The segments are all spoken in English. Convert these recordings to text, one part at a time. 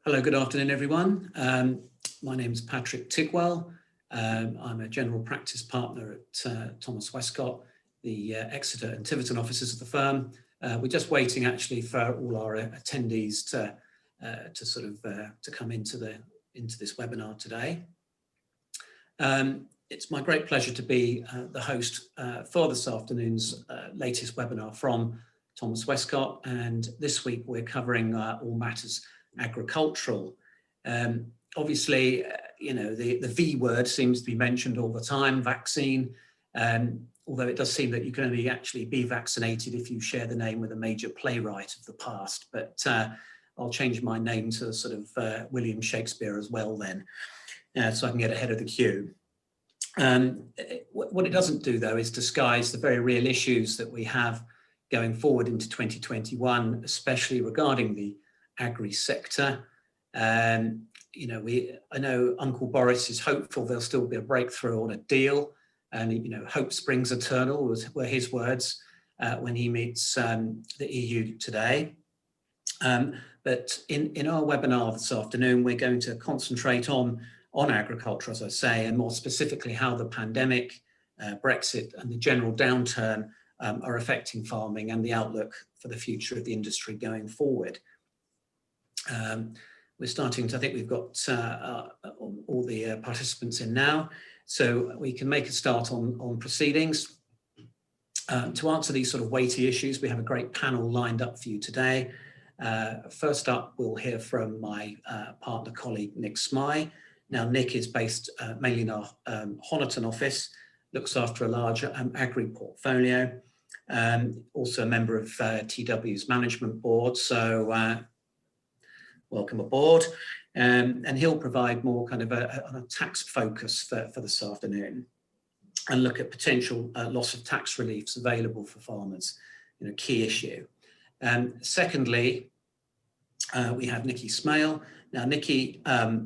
Hello, good afternoon, everyone. My name is Patrick Tigwell. I'm a general practice partner at Thomas Westcott, the Exeter and Tiverton offices of the firm. We're just waiting actually for all our attendees to come into this webinar today. It's my great pleasure to be the host for this afternoon's latest webinar from Thomas Westcott, and this week we're covering all matters agricultural. Obviously, the V word seems to be mentioned all the time, vaccine, although it does seem that you can only actually be vaccinated if you share the name with a major playwright of the past, but I'll change my name to sort of William Shakespeare as well then, so I can get ahead of the queue. What it doesn't do, though, is disguise the very real issues that we have going forward into 2021, especially regarding the agri sector. I know Uncle Boris is hopeful there'll still be a breakthrough on a deal, and hope springs eternal were his words when he meets the EU today. But in our webinar this afternoon, we're going to concentrate on agriculture, as I say, and more specifically how the pandemic, Brexit, and the general downturn are affecting farming and the outlook for the future of the industry going forward. We're starting to, I think we've got all the participants in now, so we can make a start on proceedings. To answer these sort of weighty issues, we have a great panel lined up for you today. First up, we'll hear from my partner colleague, Nick Smye. Now, Nick is based mainly in our Honiton office, looks after a large agri portfolio, also a member of TW's management board, so welcome aboard. And he'll provide more kind of a tax focus for this afternoon and look at potential loss of tax reliefs available for farmers, key issue. Secondly, we have Nikki Smale. Now, Nikki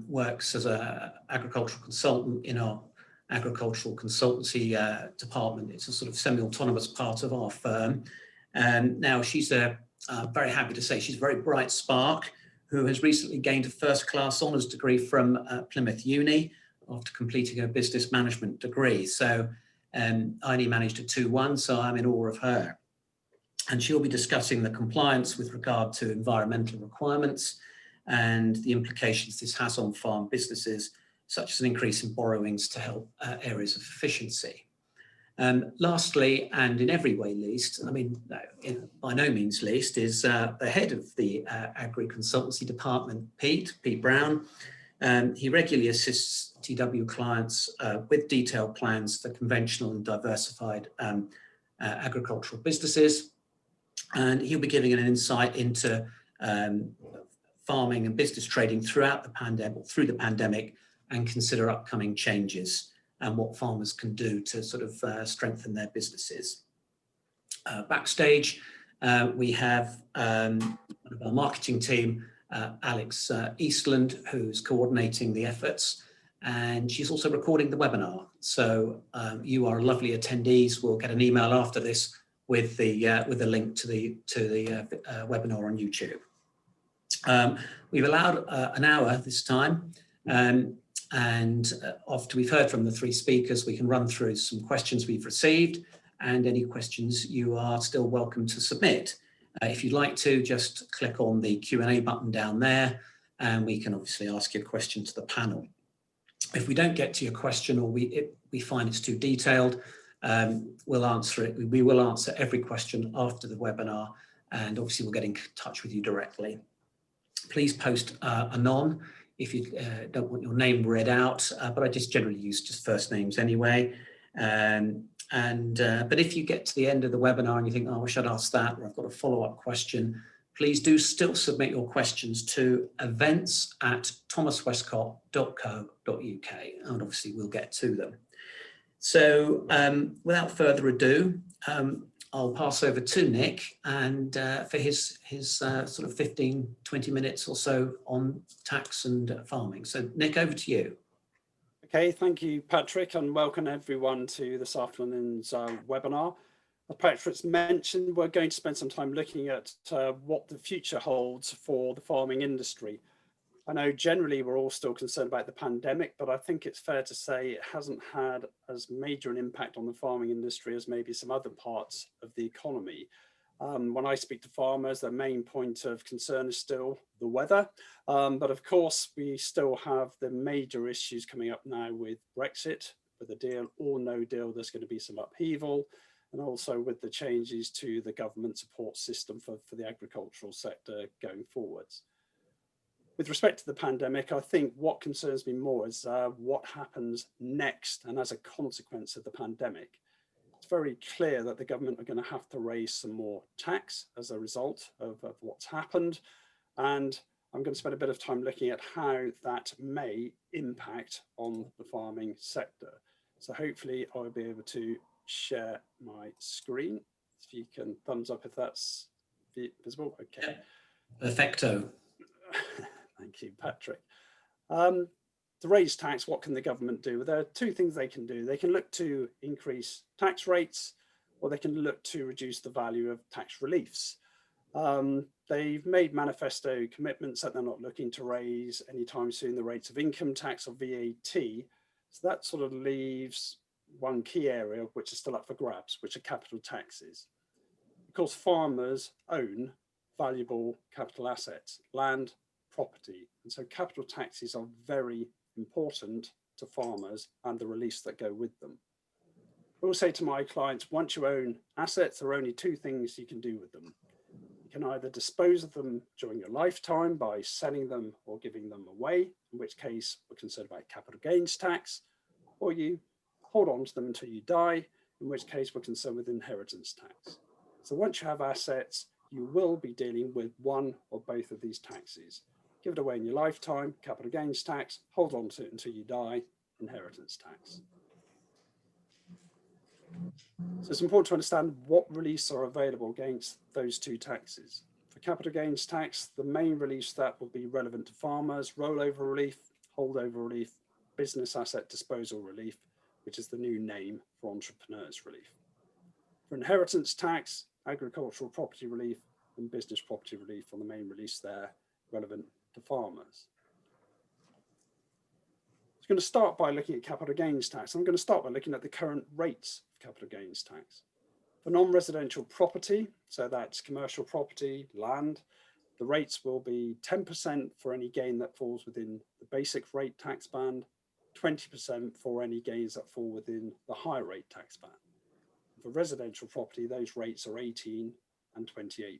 works as an agricultural consultant in our agricultural consultancy department. It's a sort of semi-autonomous part of our firm. Now, she's very happy to say she's a very bright spark who has recently gained a first-class honours degree from Plymouth Uni after completing her business management degree. So I only managed a 2-1, so I'm in awe of her. And she'll be discussing the compliance with regard to environmental requirements and the implications this has on farm businesses, such as an increase in borrowings to help areas of efficiency. Lastly, and in every way least, by no means least, is the head of the Agri Consultancy Department, Pete Brown. He regularly assists TW clients with detailed plans for conventional and diversified agricultural businesses. And he'll be giving an insight into farming and business trading throughout the pandemic, and consider upcoming changes and what farmers can do to sort of strengthen their businesses. Backstage, we have one of our marketing team, Alex Eastland, who's coordinating the efforts, and she's also recording the webinar. So you are lovely attendees. We'll get an email after this with the link to the webinar on YouTube. We've allowed an hour this time, and after we've heard from the three speakers, we can run through some questions we've received, and any questions you are still welcome to submit. If you'd like to, just click on the Q&A button down there, and we can obviously ask your question to the panel. If we don't get to your question, or we find it's too detailed, we'll answer it. We will answer every question after the webinar, and obviously we'll get in touch with you directly. Please post anon if you don't want your name read out, but I just generally use just first names anyway. But if you get to the end of the webinar and you think, oh, I should ask that, or I've got a follow-up question, please do still submit your questions to events@thomaswestcott.co.uk, and obviously we'll get to them. So without further ado, I'll pass over to Nick and for his sort of 15, 20 minutes or so on tax and farming. So Nick, over to you. Okay, thank you, Patrick, and welcome everyone to this afternoon's webinar. As Patrick's mentioned, we're going to spend some time looking at what the future holds for the farming industry. I know generally we're all still concerned about the pandemic, but I think it's fair to say it hasn't had as major an impact on the farming industry as maybe some other parts of the economy. When I speak to farmers, their main point of concern is still the weather. But of course, we still have the major issues coming up now with Brexit, with a deal or no deal, there's going to be some upheaval. And also with the changes to the government support system for the agricultural sector going forwards. With respect to the pandemic, I think what concerns me more is what happens next and as a consequence of the pandemic. It's very clear that the government are going to have to raise some more tax as a result of what's happened. And I'm going to spend a bit of time looking at how that may impact on the farming sector. So hopefully I'll be able to share my screen. If you can thumbs up if that's visible. Okay. Perfecto. Thank you, Patrick. To raise tax, what can the government do? Well, there are two things they can do. They can look to increase tax rates, or they can look to reduce the value of tax reliefs. They've made manifesto commitments that they're not looking to raise anytime soon the rates of income tax or VAT. So that sort of leaves one key area which is still up for grabs, which are capital taxes. Of course, farmers own valuable capital assets, land, property, and so capital taxes are very important to farmers and the reliefs that go with them. I will say to my clients, once you own assets, there are only two things you can do with them. You can either dispose of them during your lifetime by selling them or giving them away, in which case we're concerned about capital gains tax, or you hold on to them until you die, in which case we're concerned with inheritance tax. So once you have assets, you will be dealing with one or both of these taxes. Give it away in your lifetime, capital gains tax, hold on to it until you die, inheritance tax. So it's important to understand what reliefs are available against those two taxes. For capital gains tax, the main reliefs that will be relevant to farmers: rollover relief, holdover relief, business asset disposal relief, which is the new name for entrepreneurs relief. For inheritance tax, agricultural property relief and business property relief are the main reliefs there relevant to farmers. I'm going to start by looking at capital gains tax. I'm going to start by looking at the current rates of capital gains tax. For non-residential property, so that's commercial property, land, the rates will be 10% for any gain that falls within the basic rate tax band, 20% for any gains that fall within the high rate tax band. For residential property, those rates are 18 and 28%.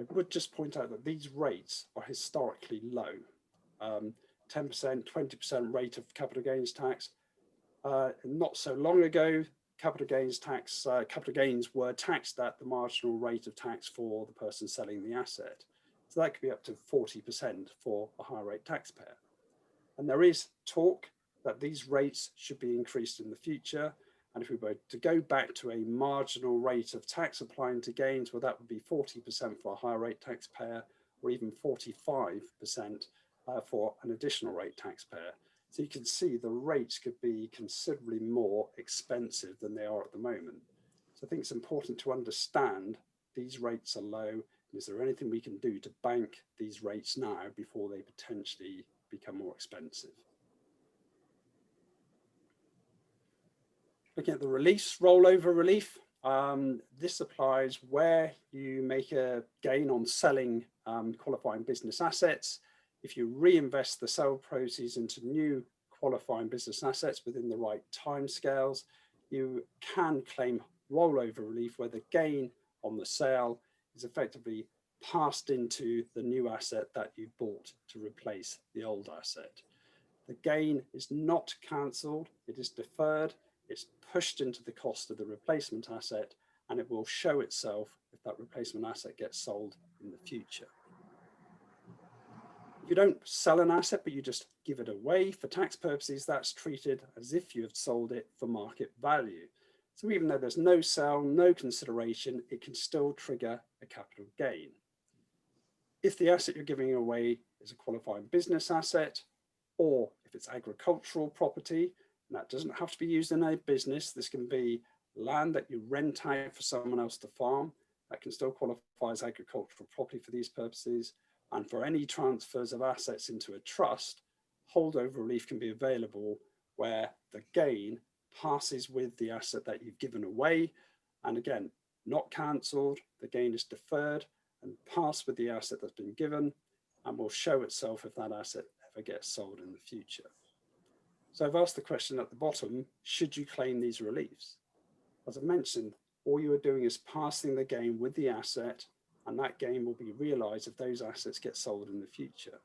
I would just point out that these rates are historically low. 10%, 20% rate of capital gains tax. Not so long ago, capital gains were taxed at the marginal rate of tax for the person selling the asset. So that could be up to 40% for a high rate taxpayer. And there is talk that these rates should be increased in the future. And if we were to go back to a marginal rate of tax applying to gains, well, that would be 40% for a higher rate taxpayer, or even 45% for an additional rate taxpayer. So you can see the rates could be considerably more expensive than they are at the moment. So I think it's important to understand these rates are low. Is there anything we can do to bank these rates now before they potentially become more expensive? Looking at the release, rollover relief, this applies where you make a gain on selling qualifying business assets. If you reinvest the sale proceeds into new qualifying business assets within the right timescales, you can claim rollover relief where the gain on the sale is effectively passed into the new asset that you bought to replace the old asset. The gain is not cancelled, it is deferred. It's pushed into the cost of the replacement asset, and it will show itself if that replacement asset gets sold in the future. If you don't sell an asset, but you just give it away for tax purposes, that's treated as if you have sold it for market value. So even though there's no sale, no consideration, it can still trigger a capital gain. If the asset you're giving away is a qualifying business asset, or if it's agricultural property, and that doesn't have to be used in a business. This can be land that you rent out for someone else to farm. That can still qualify as agricultural property for these purposes. And for any transfers of assets into a trust, holdover relief can be available where the gain passes with the asset that you've given away. And again, not cancelled, the gain is deferred and passed with the asset that's been given and will show itself if that asset ever gets sold in the future. So I've asked the question at the bottom, should you claim these reliefs? As I mentioned, all you are doing is passing the gain with the asset, and that gain will be realised if those assets get sold in the future.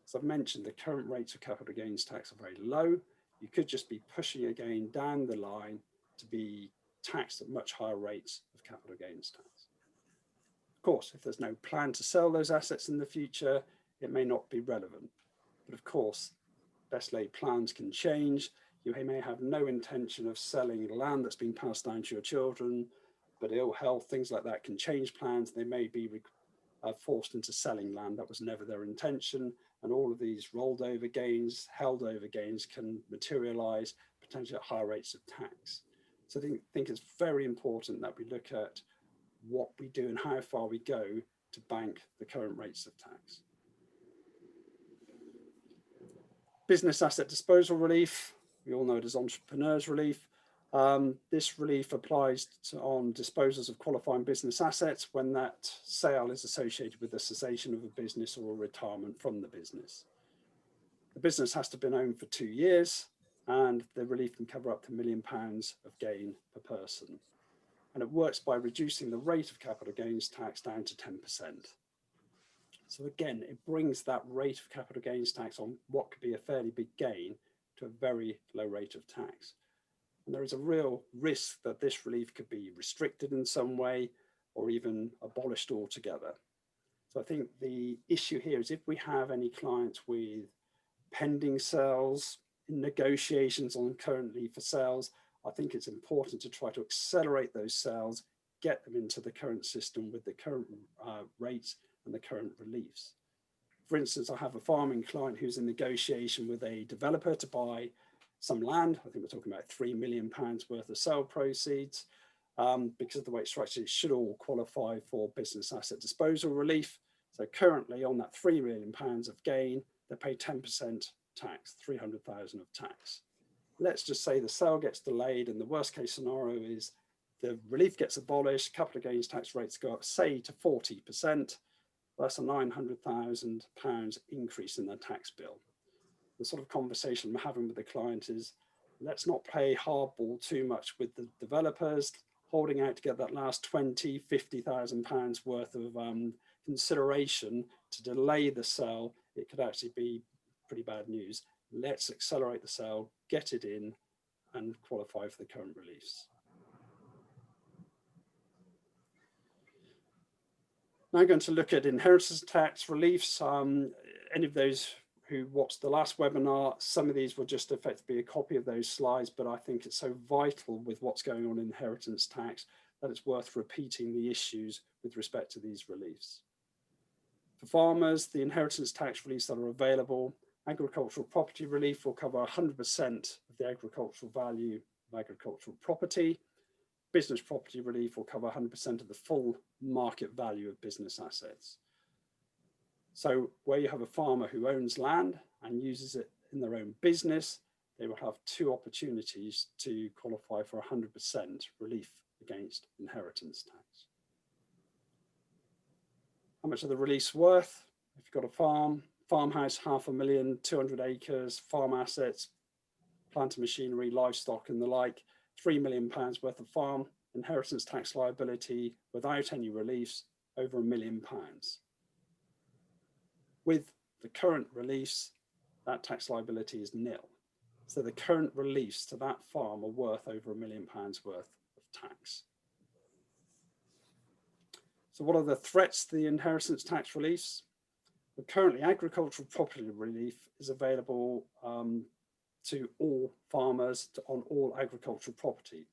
As I've mentioned, the current rates of capital gains tax are very low. You could just be pushing a gain down the line to be taxed at much higher rates of capital gains tax. Of course, if there's no plan to sell those assets in the future, it may not be relevant. But of course, best laid plans can change. You may have no intention of selling land that's been passed down to your children, but ill health, things like that can change plans. They may be forced into selling land that was never their intention. And all of these rolled over gains, held over gains can materialize potentially at higher rates of tax. So I think it's very important that we look at what we do and how far we go to bank the current rates of tax. Business asset disposal relief, we all know it as entrepreneurs relief. This relief applies on disposals of qualifying business assets when that sale is associated with the cessation of a business or a retirement from the business. The business has to have been owned for 2 years, and the relief can cover up to £1 million of gain per person. And it works by reducing the rate of capital gains tax down to 10%. So again, it brings that rate of capital gains tax on what could be a fairly big gain to a very low rate of tax. And there is a real risk that this relief could be restricted in some way or even abolished altogether. So I think the issue here is if we have any clients with pending sales, in negotiations on currently for sales, I think it's important to try to accelerate those sales, get them into the current system with the current rates and the current reliefs. For instance, I have a farming client who's in negotiation with a developer to buy some land. I think we're talking about £3 million worth of sale proceeds. Because of the way it's structured, it should all qualify for business asset disposal relief. So currently on that £3 million of gain, they pay 10% tax, 300,000 of tax. Let's just say the sale gets delayed and the worst case scenario is the relief gets abolished, capital gains tax rates go up, say to 40%. That's a £900,000 increase in their tax bill. The sort of conversation I'm having with the client is, let's not play hardball too much with the developers, holding out to get that last £20,000, £50,000 worth of consideration to delay the sale. It could actually be pretty bad news. Let's accelerate the sale, get it in, and qualify for the current reliefs. Now I'm going to look at inheritance tax reliefs. Any of those who watched the last webinar, some of these will just effectively be a copy of those slides, but I think it's so vital with what's going on in inheritance tax that it's worth repeating the issues with respect to these reliefs. For farmers, the inheritance tax reliefs that are available, agricultural property relief will cover 100% of the agricultural value of agricultural property. Business property relief will cover 100% of the full market value of business assets. So where you have a farmer who owns land and uses it in their own business, they will have 2 opportunities to qualify for 100% relief against inheritance tax. How much are the reliefs worth? If you've got a farm, farmhouse, 500,000, 200 acres, farm assets, plant and machinery, livestock and the like, £3 million worth of farm, inheritance tax liability without any reliefs, over £1 million. With the current reliefs, that tax liability is nil. So the current reliefs to that farm are worth over £1 million worth of tax. So what are the threats to the inheritance tax reliefs? Well, currently, agricultural property relief is available to all farmers on all agricultural property.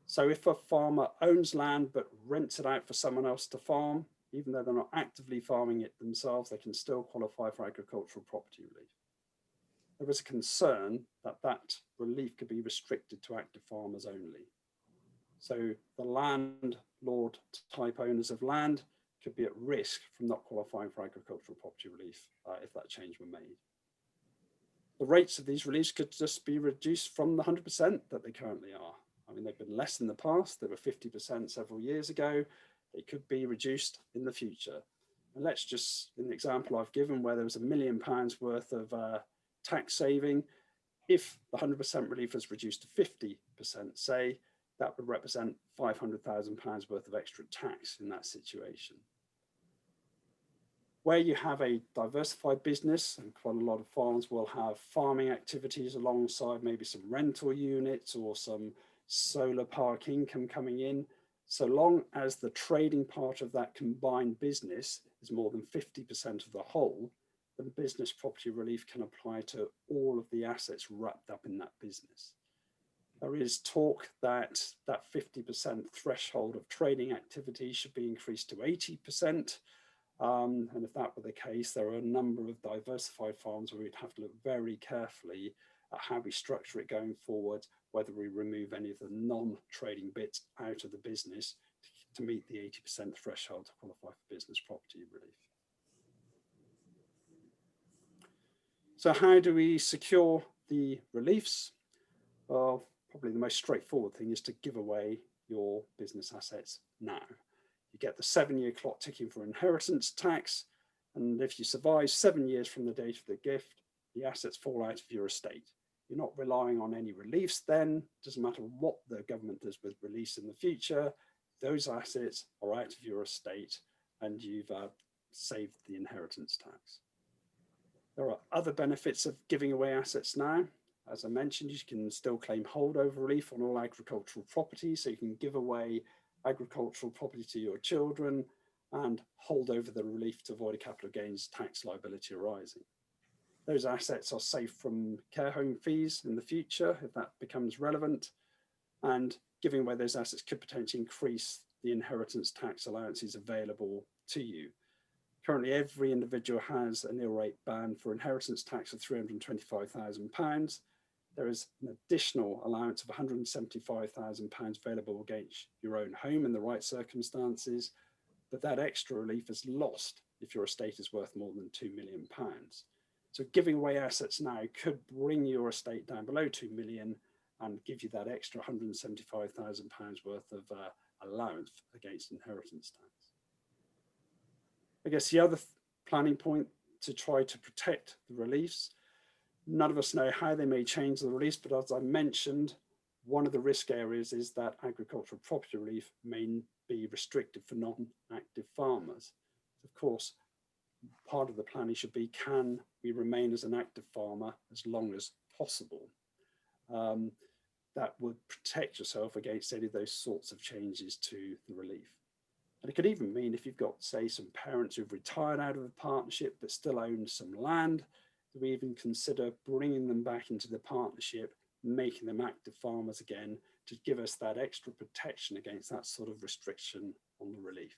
So if a farmer owns land but rents it out for someone else to farm, even though they're not actively farming it themselves, they can still qualify for agricultural property relief. There is a concern that that relief could be restricted to active farmers only. So the landlord type owners of land could be at risk from not qualifying for agricultural property relief if that change were made. The rates of these reliefs could just be reduced from the 100% that they currently are. I mean, they've been less in the past. They were 50% several years ago. They could be reduced in the future. And let's just, in the example I've given where there was £1 million worth of tax saving, if the 100% relief was reduced to 50%, say, that would represent £500,000 worth of extra tax in that situation. Where you have a diversified business, and quite a lot of farms will have farming activities alongside maybe some rental units or some solar park income coming in, so long as the trading part of that combined business is more than 50% of the whole, then business property relief can apply to all of the assets wrapped up in that business. There is talk that that 50% threshold of trading activity should be increased to 80%. And if that were the case, there are a number of diversified farms where we'd have to look very carefully at how we structure it going forward, whether we remove any of the non-trading bits out of the business to meet the 80% threshold to qualify for business property relief. So how do we secure the reliefs? Well, probably the most straightforward thing is to give away your business assets now. You get the 7-year clock ticking for inheritance tax, and if you survive 7 years from the date of the gift, the assets fall out of your estate. You're not relying on any reliefs then. Doesn't matter what the government does with release in the future, those assets are out of your estate and you've saved the inheritance tax. There are other benefits of giving away assets now. As I mentioned, you can still claim holdover relief on all agricultural property, so you can give away agricultural property to your children and hold over the relief to avoid a capital gains tax liability arising. Those assets are safe from care home fees in the future if that becomes relevant, and giving away those assets could potentially increase the inheritance tax allowances available to you. Currently, every individual has a nil rate ban for inheritance tax of £325,000. There is an additional allowance of £175,000 available against your own home in the right circumstances, but that extra relief is lost if your estate is worth more than £2 million. So giving away assets now could bring your estate down below 2 million and give you that extra £175,000 worth of allowance against inheritance tax. I guess the other planning point to try to protect the reliefs, none of us know how they may change the release, but as I mentioned, one of the risk areas is that agricultural property relief may be restricted for non-active farmers. Of course, part of the planning should be, can we remain as an active farmer as long as possible? That would protect yourself against any of those sorts of changes to the relief. And it could even mean if you've got, say, some parents who've retired out of the partnership but still own some land, that we even consider bringing them back into the partnership, making them active farmers again to give us that extra protection against that sort of restriction on the relief.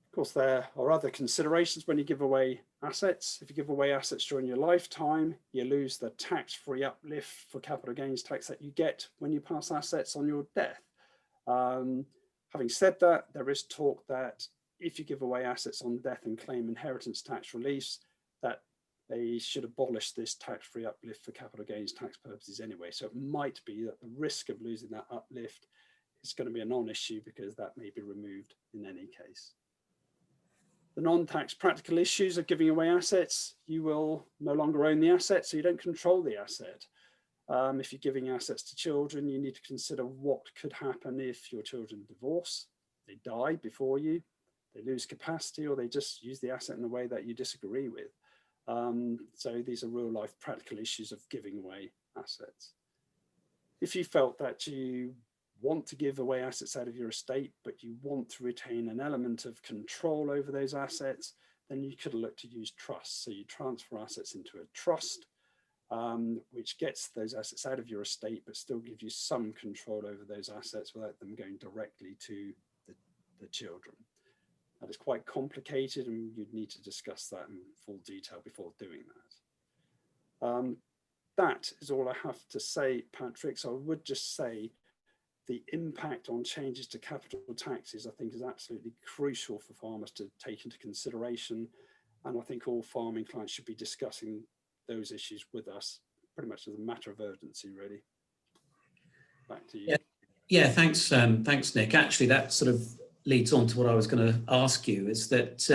Of course, there are other considerations when you give away assets. If you give away assets during your lifetime, you lose the tax-free uplift for capital gains tax that you get when you pass assets on your death. Having said that, there is talk that if you give away assets on death and claim inheritance tax reliefs, that they should abolish this tax-free uplift for capital gains tax purposes anyway. So it might be that the risk of losing that uplift is going to be a non-issue because that may be removed in any case. The non-tax practical issues of giving away assets, you will no longer own the asset, so you don't control the asset. If you're giving assets to children, you need to consider what could happen if your children divorce, they die before you, they lose capacity, or they just use the asset in a way that you disagree with. So these are real life practical issues of giving away assets. If you felt that you want to give away assets out of your estate, but you want to retain an element of control over those assets, then you could look to use trusts. So you transfer assets into a trust, which gets those assets out of your estate, but still gives you some control over those assets without them going directly to the children. That is quite complicated, and you'd need to discuss that in full detail before doing that. That is all I have to say, Patrick. So I would just say the impact on changes to capital taxes, I think, is absolutely crucial for farmers to take into consideration. And I think all farming clients should be discussing those issues with us pretty much as a matter of urgency, really. Back to you. Yeah, thanks, thanks, Nick. Actually, that sort of leads on to what I was going to ask you, is that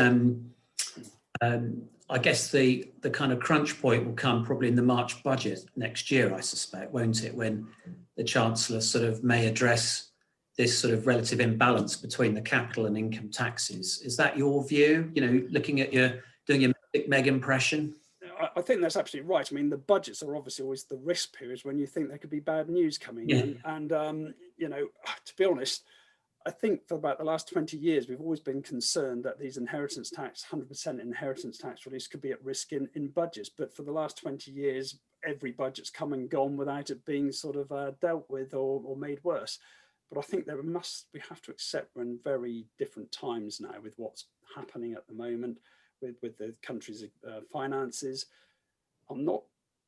I guess the kind of crunch point will come probably in the March budget next year, I suspect, won't it? When the Chancellor sort of may address this sort of relative imbalance between the capital and income taxes. Is that your view? You know, looking at doing your Meg impression? I think that's absolutely right. I mean, the budgets are obviously always the risk periods when you think there could be bad news coming in. And you know, to be honest, I think for about the last 20 years, we've always been concerned that these inheritance tax, 100% inheritance tax release could be at risk in budgets. But for the last 20 years, every budget's come and gone without it being sort of dealt with or made worse. But I think we have to accept we're in very different times now with what's happening at the moment with the country's finances.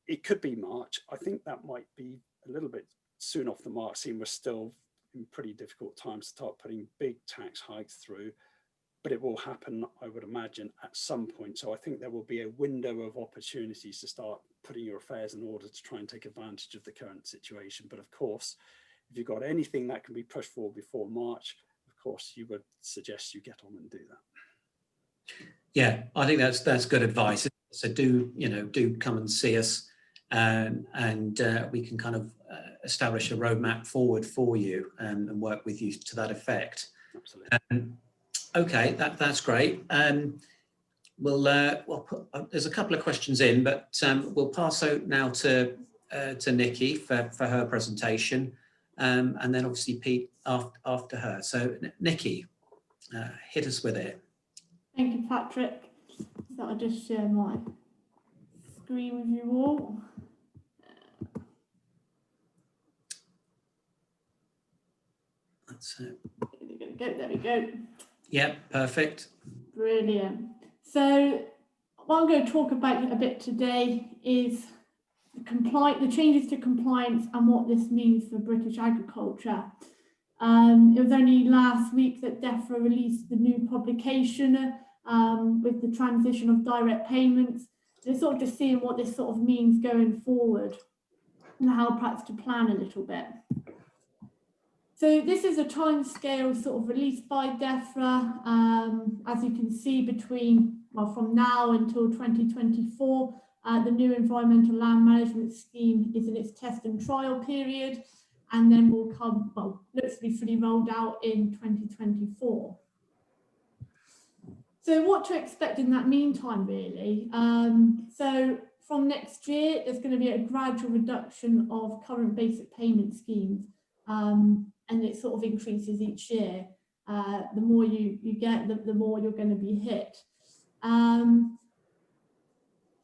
It could be March. I think that might be a little bit soon off the mark, seeing we're still in pretty difficult times to start putting big tax hikes through, but it will happen, I would imagine, at some point. So I think there will be a window of opportunities to start putting your affairs in order to try and take advantage of the current situation. But of course, if you've got anything that can be pushed forward before March, of course, you would suggest you get on and do that. Yeah, I think that's good advice. So do come and see us, and we can kind of establish a roadmap forward for you and work with you to that effect. Absolutely. Okay, that's great. There's a couple of questions in, but we'll pass out now to Nikki for her presentation, and then obviously Pete after her. So Nikki, hit us with it. Thank you, Patrick. So I'll just share my screen with you all. That's it. There we go. Yeah, perfect. Brilliant. So what I'm going to talk about a bit today is the changes to compliance and what this means for British agriculture. It was only last week that DEFRA released the new publication with the transition of direct payments. They're sort of just seeing what this sort of means going forward and how perhaps to plan a little bit. So this is a timescale sort of released by DEFRA. As you can see, from now until 2024, the new environmental land management scheme is in its test and trial period, and then will looks to be fully rolled out in 2024. So what to expect in that meantime, really? So from next year, there's going to be a gradual reduction of current basic payment schemes, and it sort of increases each year. The more you get, the more you're going to be hit.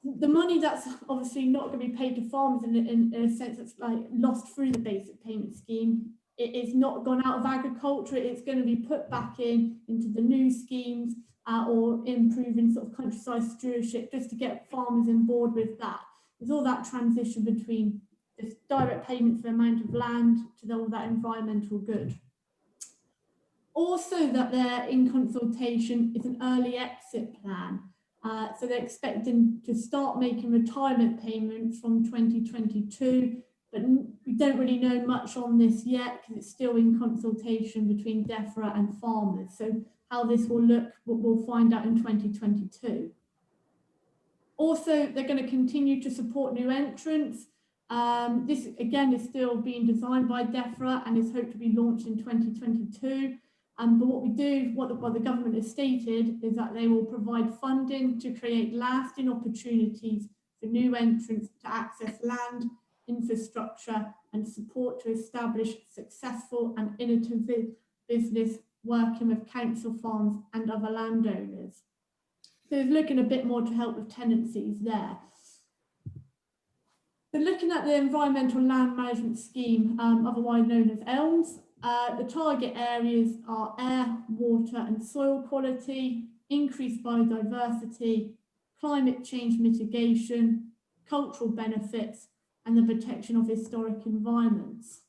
The money that's obviously not going to be paid to farmers in a sense that's like lost through the basic payment scheme, it is not gone out of agriculture. It's going to be put back into the new schemes or improving sort of countryside stewardship, just to get farmers on board with that. There's all that transition between this direct payment for the amount of land to all that environmental good. Also, that they're in consultation is an early exit plan. So they're expecting to start making retirement payments from 2022, but we don't really know much on this yet because it's still in consultation between DEFRA and farmers. So how this will look, we'll find out in 2022. Also, they're going to continue to support new entrants. This again is still being designed by DEFRA and is hoped to be launched in 2022. But what the government has stated is that they will provide funding to create lasting opportunities for new entrants to access land, infrastructure, and support to establish successful and innovative business working with council farms and other landowners. So it's looking a bit more to help with tenancies there. So looking at the environmental land management scheme, otherwise known as ELMS, the target areas are air, water and soil quality, increased biodiversity, climate change mitigation, cultural benefits, and the protection of historic environments.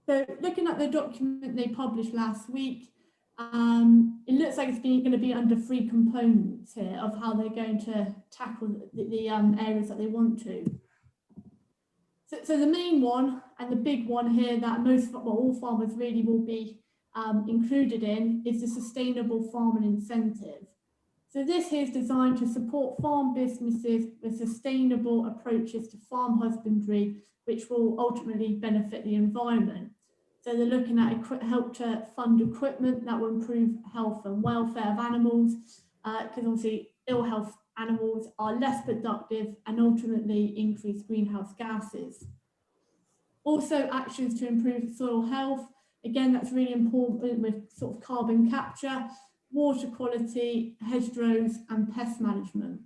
So looking at the document they published last week, it looks like it's going to be under 3 components here of how they're going to tackle the areas that they want to. So the main one and the big one here that all farmers really will be included in is the sustainable farming incentive. So this here is designed to support farm businesses with sustainable approaches to farm husbandry, which will ultimately benefit the environment. So they're looking at help to fund equipment that will improve health and welfare of animals, because obviously ill health animals are less productive and ultimately increase greenhouse gases. Also actions to improve soil health. Again, that's really important with sort of carbon capture, water quality, hedgerows and pest management.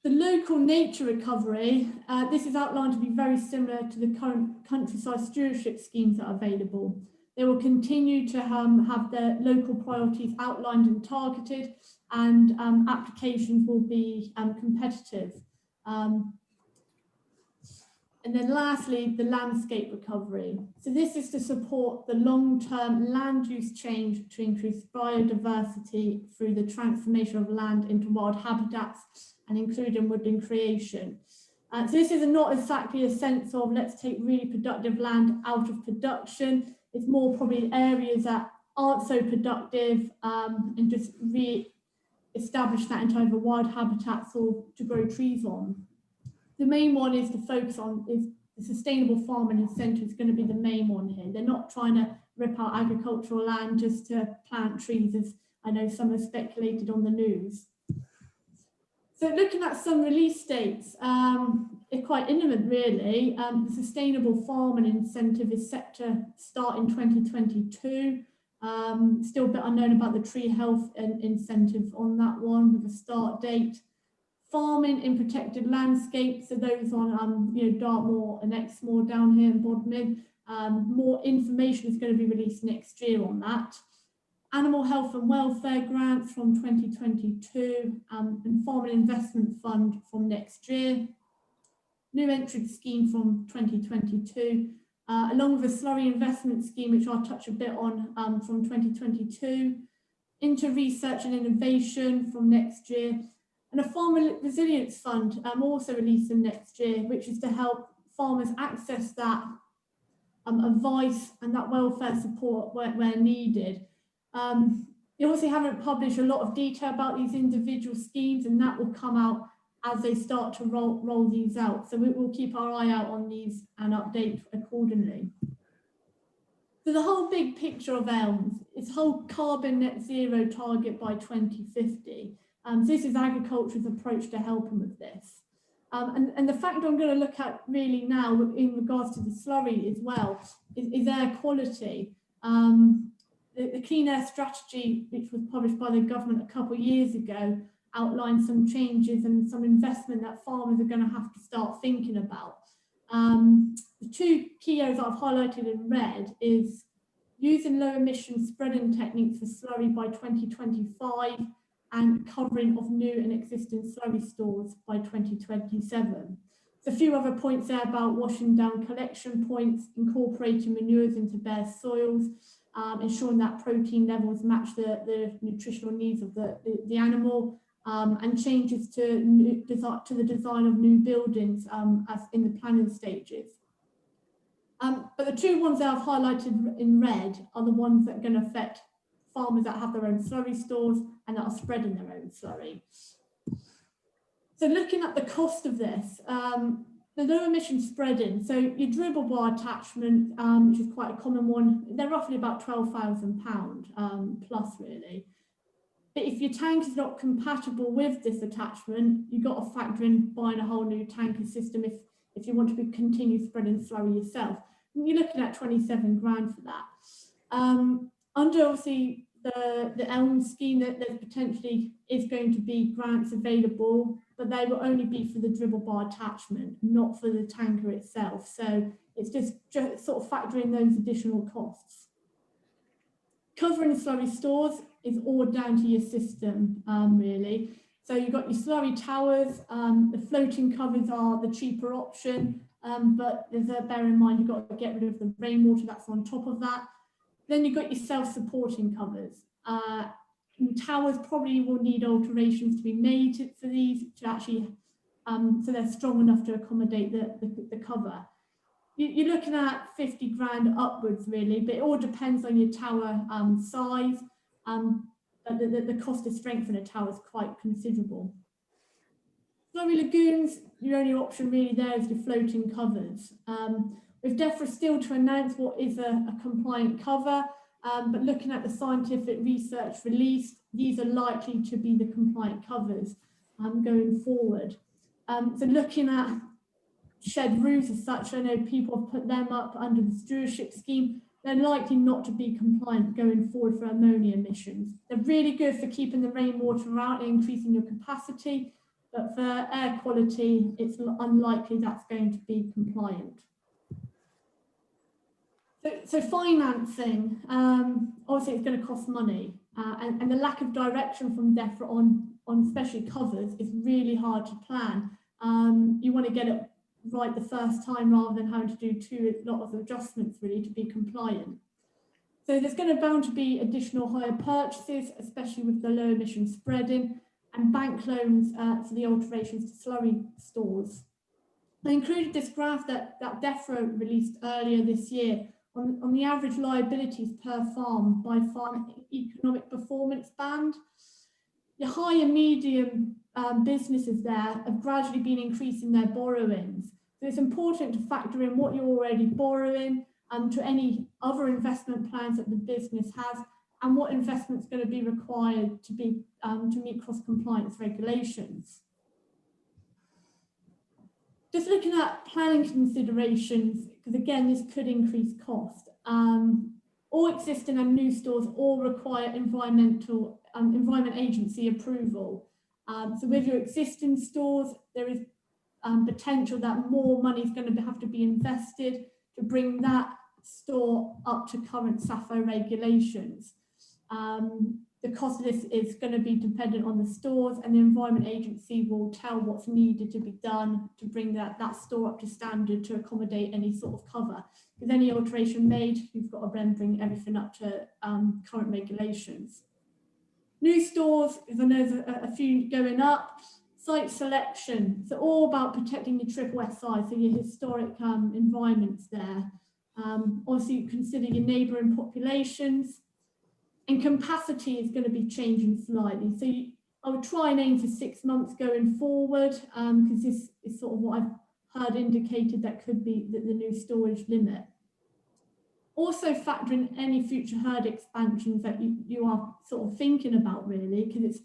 The local nature recovery, this is outlined to be very similar to the current countryside stewardship schemes that are available. They will continue to have their local priorities outlined and targeted, and applications will be competitive. And then lastly, the landscape recovery. So this is to support the long-term land use change to increase biodiversity through the transformation of land into wild habitats and including woodland creation. So this is not exactly a sense of let's take really productive land out of production. It's more probably areas that aren't so productive and just re-establish that into either wild habitats or to grow trees on. The main one is to focus on is the sustainable farming incentive is going to be the main one here. They're not trying to rip out agricultural land just to plant trees, as I know some have speculated on the news. So looking at some release dates, it's quite imminent really. The sustainable farming incentive is set to start in 2022. Still a bit unknown about the tree health incentive on that one with a start date. Farming in protected landscapes, so those on Dartmoor and Exmoor down here in Bodmin. More information is going to be released next year on that. Animal health and welfare grants from 2022 and farming investment fund from next year. New entrant scheme from 2022, along with a slurry investment scheme, which I'll touch a bit on from 2022. Into research and innovation from next year. And a farmer resilience fund also releasing next year, which is to help farmers access that advice and that welfare support where needed. They also haven't published a lot of detail about these individual schemes, and that will come out as they start to roll these out. So we will keep our eye out on these and update accordingly. So the whole big picture of ELMS is whole carbon net zero target by 2050. So this is agriculture's approach to helping with this. And the factor I'm going to look at really now in regards to the slurry as well is air quality. The Clean Air Strategy, which was published by the government a couple of years ago, outlined some changes and some investment that farmers are going to have to start thinking about. The 2 key areas I've highlighted in red is using low emission spreading techniques for slurry by 2025 and covering of new and existing slurry stores by 2027. So a few other points there about washing down collection points, incorporating manures into bare soils, ensuring that protein levels match the nutritional needs of the animal, and changes to the design of new buildings as in the planning stages. But the 2 ones that I've highlighted in red are the ones that are going to affect farmers that have their own slurry stores and that are spreading their own slurry. So looking at the cost of this, the low emission spreading, so your dribble bar attachment, which is quite a common one, they're roughly about £12,000 plus really. But if your tank is not compatible with this attachment, you've got to factor in buying a whole new tanker system if you want to continue spreading slurry yourself. And you're looking at 27 grand for that. Under obviously the ELMS scheme, that there potentially is going to be grants available, but they will only be for the dribble bar attachment, not for the tanker itself. So it's just sort of factoring those additional costs. Covering slurry stores is all down to your system, really. So you've got your slurry towers, the floating covers are the cheaper option, but there's a bear in mind, you've got to get rid of the rainwater that's on top of that. Then you've got your self-supporting covers. Towers probably will need alterations to be made for these to actually, so they're strong enough to accommodate the cover. You're looking at 50 grand upwards really, but it all depends on your tower size. But the cost to strengthen a tower is quite considerable. Slurry lagoons, your only option really there is your floating covers. With DEFRA still to announce what is a compliant cover, but looking at the scientific research released, these are likely to be the compliant covers going forward. So looking at shed roofs as such, I know people have put them up under the stewardship scheme. They're likely not to be compliant going forward for ammonia emissions. They're really good for keeping the rainwater out and increasing your capacity, but for air quality, it's unlikely that's going to be compliant. So financing, obviously it's going to cost money, and the lack of direction from DEFRA on especially covers is really hard to plan. You want to get it right the first time rather than having to do a lot of adjustments really to be compliant. So there's going to bound to be additional hire purchases, especially with the low emission spreading, and bank loans for the alterations to slurry stores. I included this graph that DEFRA released earlier this year on the average liabilities per farm by farm economic performance band. Your high and medium businesses there have gradually been increasing their borrowings. So it's important to factor in what you're already borrowing to any other investment plans that the business has, and what investment is going to be required to meet cross-compliance regulations. Just looking at planning considerations, because again, this could increase cost. All existing and new stores all require environment agency approval. So with your existing stores, there is potential that more money is going to have to be invested to bring that store up to current SAFO regulations. The cost of this is going to be dependent on the stores, and the Environment Agency will tell what's needed to be done to bring that store up to standard to accommodate any sort of cover. With any alteration made, you've got to then bring everything up to current regulations. New stores, as I know there's a few going up. Site selection, so all about protecting your triple SI, so your historic environments there. Also, you consider your neighbouring populations. And capacity is going to be changing slightly. So I would try and aim for 6 months going forward, because this is sort of what I've heard indicated that could be the new storage limit. Also factor in any future herd expansions that you are sort of thinking about really, because it's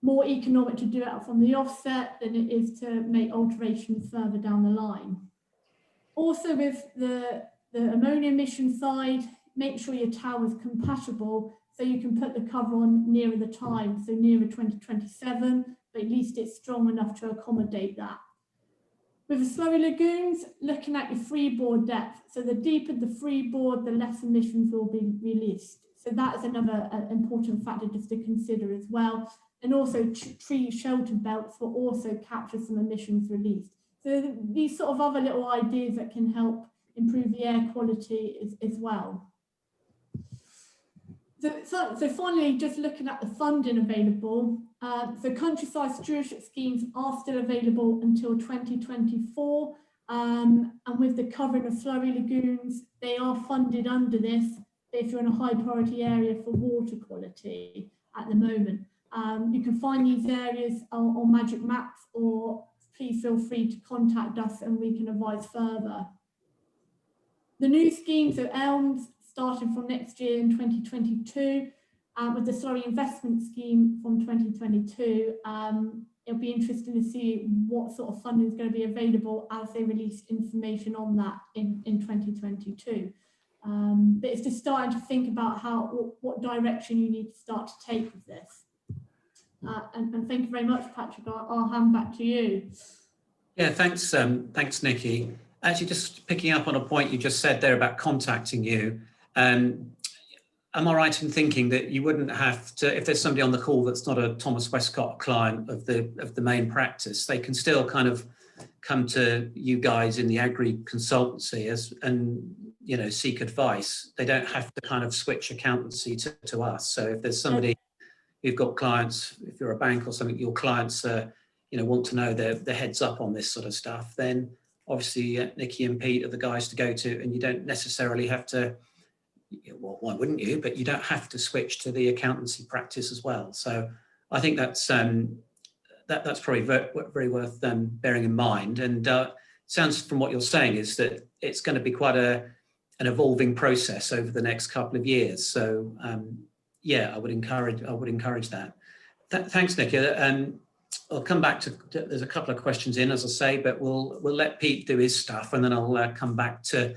more economic to do it from the offset than it is to make alterations further down the line. Also with the ammonia emission side, make sure your tower is compatible so you can put the cover on nearer the time, so nearer 2027, but at least it's strong enough to accommodate that. With the slurry lagoons, looking at your freeboard depth. So the deeper the freeboard, the less emissions will be released. So that is another important factor just to consider as well. And also tree shelter belts will also capture some emissions released. So these sort of other little ideas that can help improve the air quality as well. So finally, just looking at the funding available, so countryside stewardship schemes are still available until 2024, and with the covering of slurry lagoons, they are funded under this if you're in a high priority area for water quality at the moment. You can find these areas on Magic Maps, or please feel free to contact us and we can advise further. The new scheme, so ELMS, starting from next year in 2022, with the slurry investment scheme from 2022. It'll be interesting to see what sort of funding is going to be available as they release information on that in 2022. But it's just starting to think about what direction you need to start to take with this. And thank you very much, Patrick. I'll hand back to you. Yeah, thanks, Nikki. Actually, just picking up on a point you just said there about contacting you. Am I right in thinking that you wouldn't have to, if there's somebody on the call that's not a Thomas Westcott client of the main practice, they can still kind of come to you guys in the agri consultancy and seek advice. They don't have to kind of switch accountancy to us. So if there's somebody, you've got clients, if you're a bank or something, your clients want to know their heads up on this sort of stuff, then obviously Nikki and Pete are the guys to go to, and you don't necessarily have to, well, why wouldn't you? But you don't have to switch to the accountancy practice as well. So I think that's probably very worth bearing in mind. And sounds from what you're saying is that it's going to be quite an evolving process over the next couple of years. So yeah, I would encourage that. Thanks, Nicky. I'll come back to, there's a couple of questions in, as I say, but we'll let Pete do his stuff, and then I'll come back to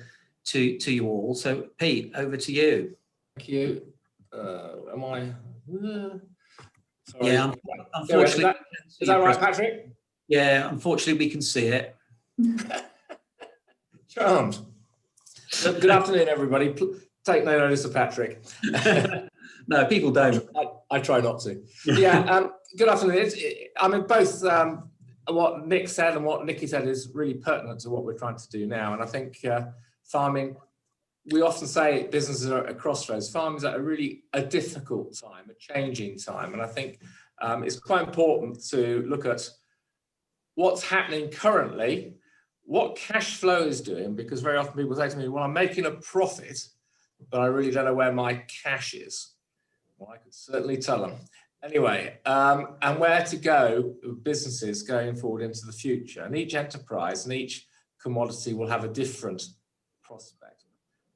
you all. So Pete, over to you. Thank you. Am I? Sorry. Yeah, unfortunately. Is that right, Patrick? Yeah, unfortunately we can see it. Charmed. Good afternoon, everybody. Take no notice of Patrick. No, people don't. I try not to. Yeah, good afternoon. I mean, both what Nick said and what Nikki said is really pertinent to what we're trying to do now. And I think farming, we often say businesses are at a crossroads. Farming is at a difficult time, a changing time. And I think it's quite important to look at what's happening currently, what cash flow is doing, because very often people say to me, well, I'm making a profit, but I really don't know where my cash is. Well, I could certainly tell them. Anyway, and where to go with businesses going forward into the future. And each enterprise and each commodity will have a different prospect.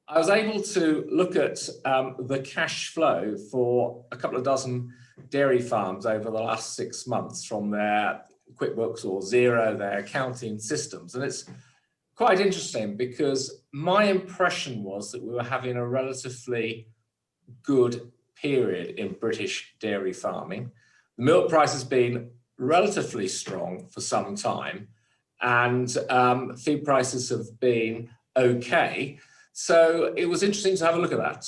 I was able to look at the cash flow for a couple of dozen dairy farms over the last 6 months from their QuickBooks or Xero, their accounting systems. And it's quite interesting because my impression was that we were having a relatively good period in British dairy farming. The milk price has been relatively strong for some time, and feed prices have been okay. So it was interesting to have a look at that.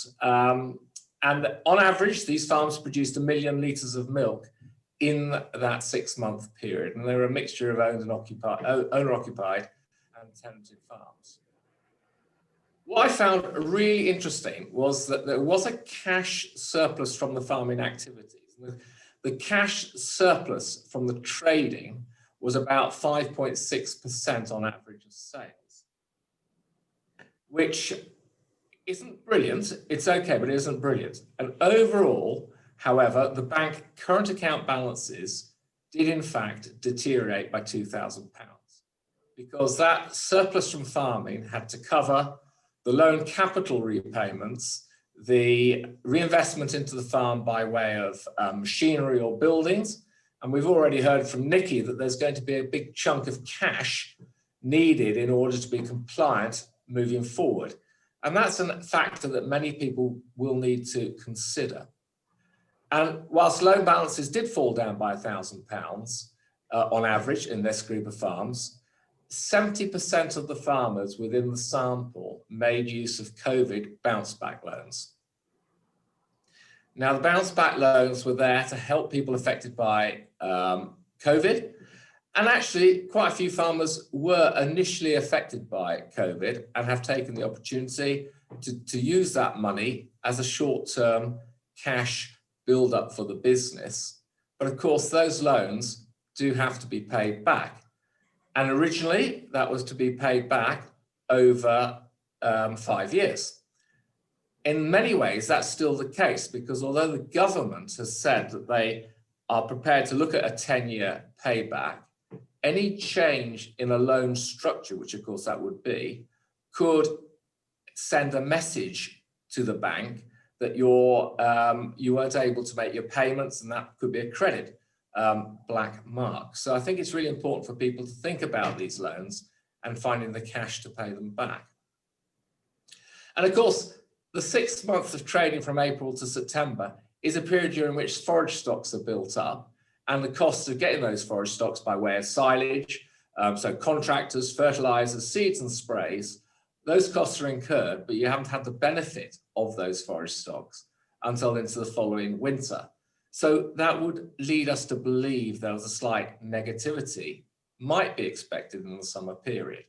And on average, these farms produced 1 million litres of milk in that 6-month period. And they were a mixture of owner-occupied and tenanted farms. What I found really interesting was that there was a cash surplus from the farming activities. The cash surplus from the trading was about 5.6% on average of sales, which isn't brilliant. It's okay, but it isn't brilliant. And overall, however, the bank current account balances did in fact deteriorate by £2,000 because that surplus from farming had to cover the loan capital repayments, the reinvestment into the farm by way of machinery or buildings. And we've already heard from Nikki that there's going to be a big chunk of cash needed in order to be compliant moving forward. And that's a factor that many people will need to consider. And whilst loan balances did fall down by £1,000 on average in this group of farms, 70% of the farmers within the sample made use of COVID bounce back loans. Now, the bounce back loans were there to help people affected by COVID. And actually, quite a few farmers were initially affected by COVID and have taken the opportunity to use that money as a short-term cash build-up for the business. But of course, those loans do have to be paid back. And originally, that was to be paid back over 5 years. In many ways, that's still the case, because although the government has said that they are prepared to look at a 10-year payback, any change in a loan structure, which of course that would be, could send a message to the bank that you weren't able to make your payments, and that could be a credit black mark. So I think it's really important for people to think about these loans and finding the cash to pay them back. And of course, the 6 months of trading from April to September is a period during which forage stocks are built up, and the costs of getting those forage stocks by way of silage, so contractors, fertilizers, seeds and sprays, those costs are incurred, but you haven't had the benefit of those forage stocks until into the following winter. So that would lead us to believe there was a slight negativity might be expected in the summer period.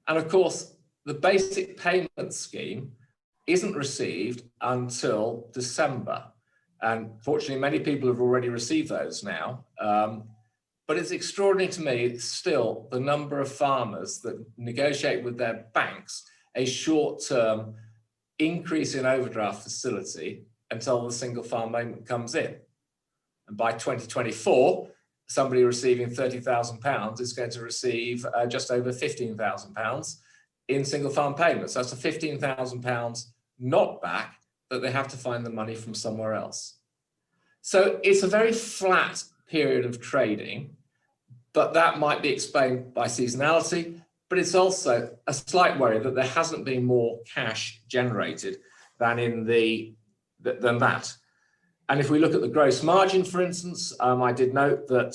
And of course, the basic payment scheme isn't received until December. And fortunately, many people have already received those now. But it's extraordinary to me still the number of farmers that negotiate with their banks a short-term increase in overdraft facility until the single farm payment comes in. And by 2024, somebody receiving £30,000 is going to receive just over £15,000 in single farm payments. That's a £15,000 not back that they have to find the money from somewhere else. So it's a very flat period of trading, but that might be explained by seasonality, but it's also a slight worry that there hasn't been more cash generated than that. And if we look at the gross margin, for instance, I did note that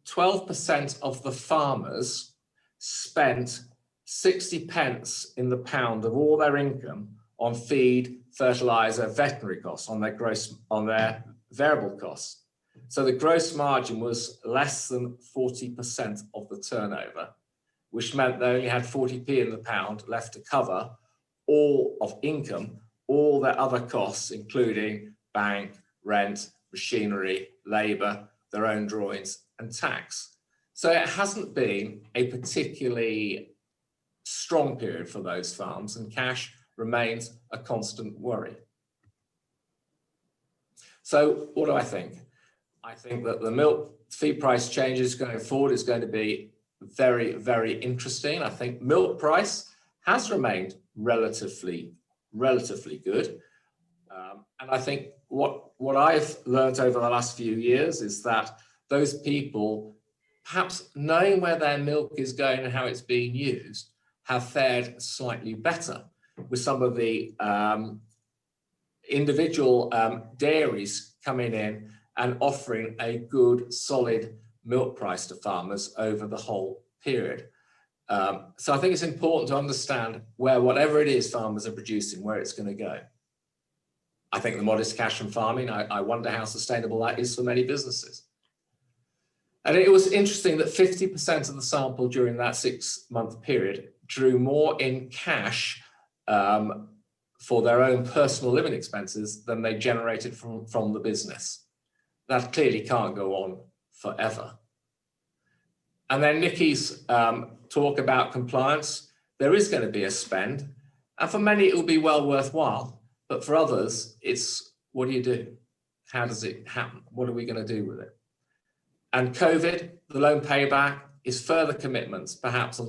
12% of the farmers spent 60 pence in the pound of all their income on feed, fertilizer, veterinary costs, on their variable costs. So the gross margin was less than 40% of the turnover, which meant they only had 40p in the pound left to cover all of income, all their other costs, including bank, rent, machinery, labour, their own drawings and tax. So it hasn't been a particularly strong period for those farms, and cash remains a constant worry. So what do I think? I think that the milk feed price changes going forward is going to be very, very interesting. I think milk price has remained relatively good. And I think what I've learned over the last few years is that those people, perhaps knowing where their milk is going and how it's being used, have fared slightly better, with some of the individual dairies coming in and offering a good, solid milk price to farmers over the whole period. So I think it's important to understand where whatever it is farmers are producing, where it's going to go. I think the modest cash from farming, I wonder how sustainable that is for many businesses. And it was interesting that 50% of the sample during that 6-month period drew more in cash for their own personal living expenses than they generated from the business. That clearly can't go on forever. And then Nikki's talk about compliance, there is going to be a spend, and for many it will be well worthwhile, but for others it's, what do you do? How does it happen? What are we going to do with it? And COVID, the loan payback, is further commitments, perhaps on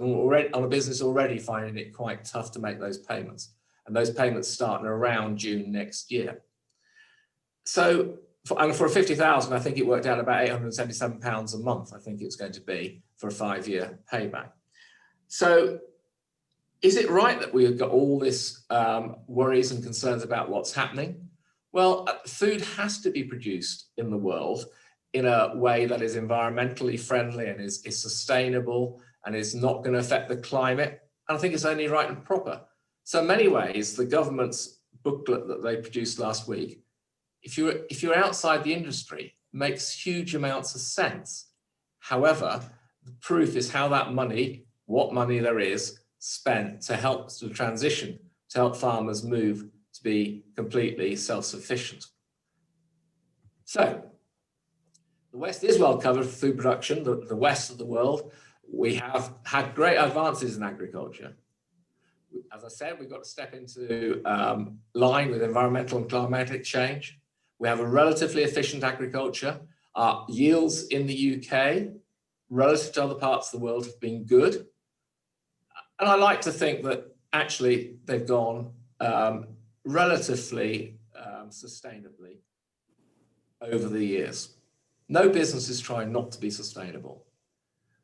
a business already finding it quite tough to make those payments. And those payments start around June next year. So, for a 50,000, I think it worked out about £877 a month, I think it's going to be for a 5-year payback. So, is it right that we've got all this worries and concerns about what's happening? Well, food has to be produced in the world in a way that is environmentally friendly and is sustainable and is not going to affect the climate. And I think it's only right and proper. So in many ways, the government's booklet that they produced last week, if you're outside the industry, makes huge amounts of sense. However, the proof is how that money, what money there is, spent to help the transition, to help farmers move to be completely self-sufficient. So, the West is well covered for food production, the West of the world. We have had great advances in agriculture. As I said, we've got to step into line with environmental and climatic change. We have a relatively efficient agriculture. Our yields in the UK, relative to other parts of the world, have been good. And I like to think that actually they've gone relatively sustainably over the years. No business is trying not to be sustainable.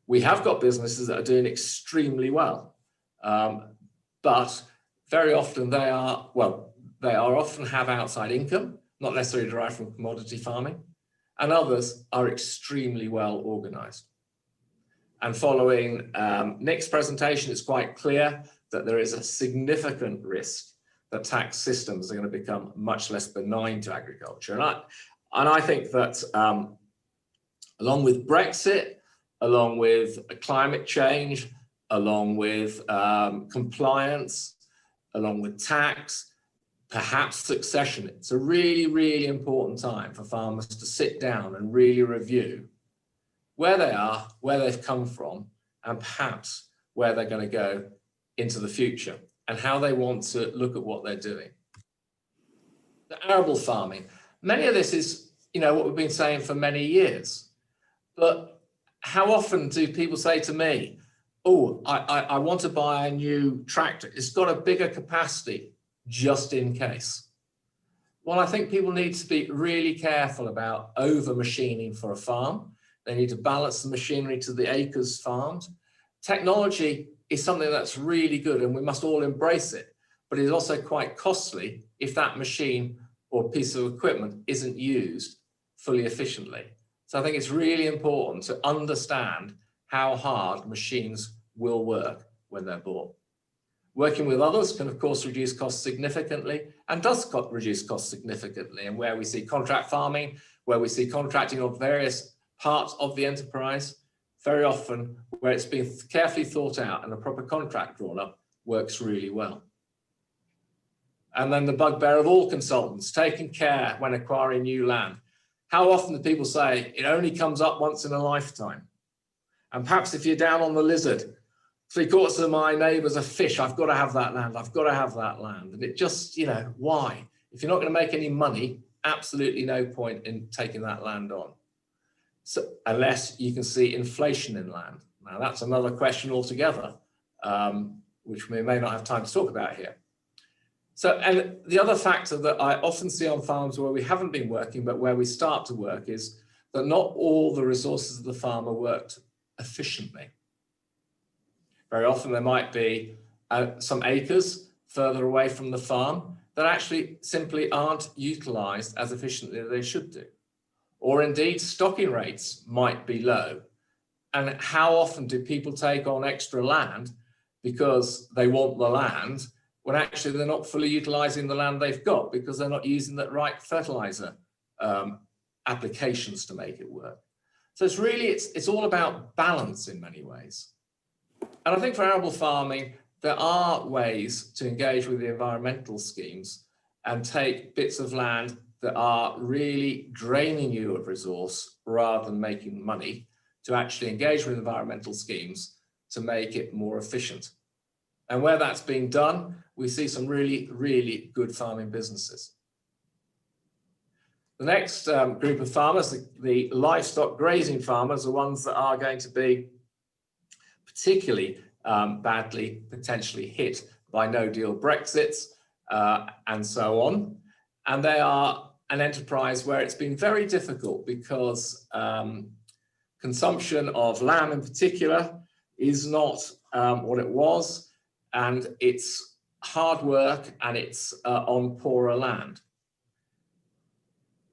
We have got businesses that are doing extremely well, but very often they often have outside income, not necessarily derived from commodity farming, and others are extremely well organized. And following Nick's presentation, it's quite clear that there is a significant risk that tax systems are going to become much less benign to agriculture. And I think that Along with Brexit, along with climate change, along with compliance, along with tax, perhaps succession. It's a really, really important time for farmers to sit down and really review where they are, where they've come from, and perhaps where they're going to go into the future and how they want to look at what they're doing. The arable farming, many of this is, what we've been saying for many years. But how often do people say to me, oh, I want to buy a new tractor. It's got a bigger capacity just in case. Well, I think people need to be really careful about over machining for a farm. They need to balance the machinery to the acres farmed. Technology is something that's really good and we must all embrace it, but it's also quite costly if that machine or piece of equipment isn't used fully efficiently. So I think it's really important to understand how hard machines will work when they're bought. Working with others can, of course, reduce costs significantly and does reduce costs significantly. And where we see contract farming, where we see contracting of various parts of the enterprise, very often where it's been carefully thought out and a proper contract drawn up, works really well. And then the bugbear of all consultants, taking care when acquiring new land. How often do people say it only comes up once in a lifetime? And perhaps if you're down on the lizard, 3/4 of my neighbours are fish, I've got to have that land, I've got to have that land. And it just, why? If you're not going to make any money, absolutely no point in taking that land on. So, unless you can see inflation in land. Now that's another question altogether, which we may not have time to talk about here. So, and the other factor that I often see on farms where we haven't been working, but where we start to work, is that not all the resources of the farm are worked efficiently. Very often there might be some acres further away from the farm that actually simply aren't utilised as efficiently as they should do. Or indeed, stocking rates might be low. And how often do people take on extra land because they want the land, when actually they're not fully utilising the land they've got because they're not using the right fertiliser applications to make it work. So it's really, it's all about balance in many ways. And I think for arable farming, there are ways to engage with the environmental schemes and take bits of land that are really draining you of resource rather than making money, to actually engage with environmental schemes to make it more efficient. And where that's being done, we see some really, really good farming businesses. The next group of farmers, the livestock grazing farmers, are ones that are going to be particularly badly potentially hit by no-deal Brexits and so on. And they are an enterprise where it's been very difficult because consumption of lamb in particular is not what it was, and it's hard work and it's on poorer land.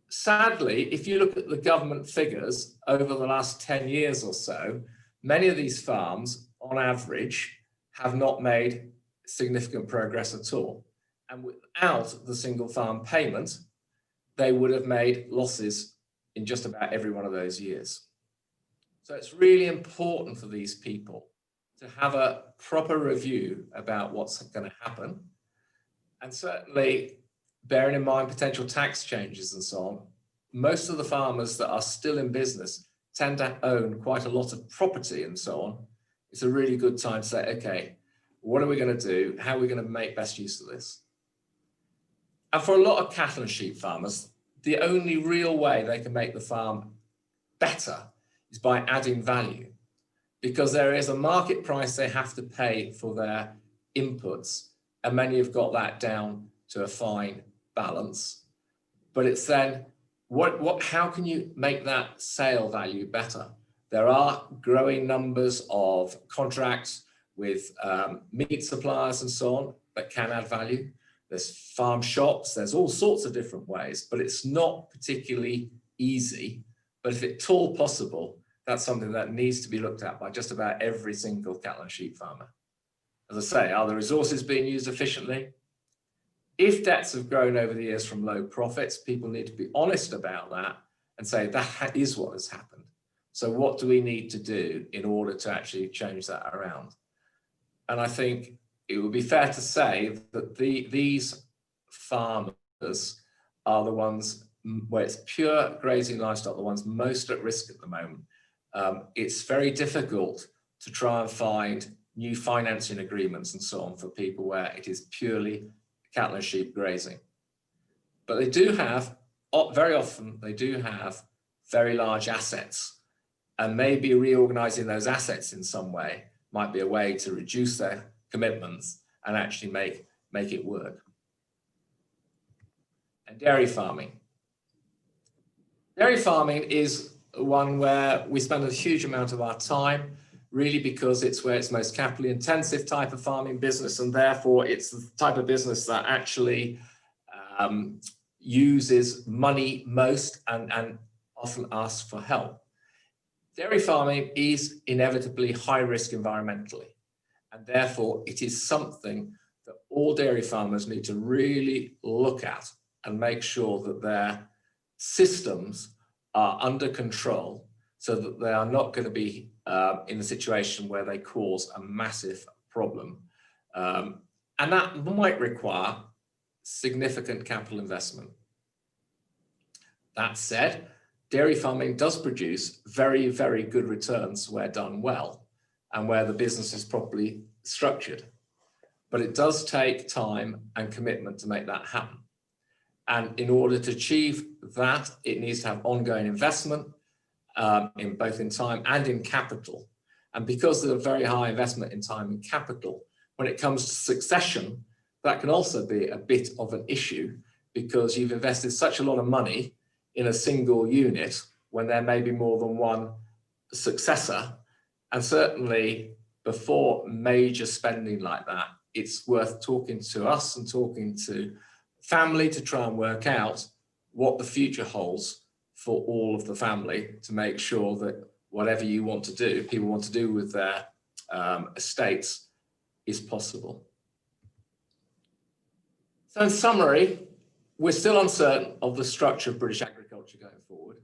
Sadly, if you look at the government figures over the last 10 years or so, many of these farms, on average, have not made significant progress at all. And without the single farm payment, they would have made losses in just about every one of those years. So it's really important for these people to have a proper review about what's going to happen. And certainly, bearing in mind potential tax changes and so on, most of the farmers that are still in business tend to own quite a lot of property and so on. It's a really good time to say, okay, what are we going to do? How are we going to make best use of this? And for a lot of cattle and sheep farmers, the only real way they can make the farm better is by adding value, because there is a market price they have to pay for their inputs, and many have got that down to a fine balance. But it's then, how can you make that sale value better? There are growing numbers of contracts with meat suppliers and so on that can add value. There's farm shops, there's all sorts of different ways, but it's not particularly easy. But if it's at all possible, that's something that needs to be looked at by just about every single cattle and sheep farmer. As I say, are the resources being used efficiently? If debts have grown over the years from low profits, people need to be honest about that and say that is what has happened. So what do we need to do in order to actually change that around? And I think it would be fair to say that these farmers are the ones where it's pure grazing livestock, the ones most at risk at the moment. It's very difficult to try and find new financing agreements and so on for people where it is purely cattle and sheep grazing. But they do have, very often, they do have very large assets, and maybe reorganizing those assets in some way might be a way to reduce their commitments and actually make it work. And dairy farming. Dairy farming is one where we spend a huge amount of our time, really because it's where it's most capital intensive type of farming business, and therefore it's the type of business that actually uses money most and often asks for help. Dairy farming is inevitably high risk environmentally, and therefore it is something that all dairy farmers need to really look at and make sure that their systems are under control so that they are not going to be in a situation where they cause a massive problem. And that might require significant capital investment. That said, dairy farming does produce very, very good returns where done well and where the business is properly structured. But it does take time and commitment to make that happen. And in order to achieve that, it needs to have ongoing investment in both in time and in capital. And because of the very high investment in time and capital, when it comes to succession, that can also be a bit of an issue because you've invested such a lot of money in a single unit when there may be more than one successor. And certainly before major spending like that, it's worth talking to us and talking to family to try and work out what the future holds for all of the family to make sure that whatever you want to do, people want to do with their estates is possible. So in summary, we're still uncertain of the structure of British agriculture going forward,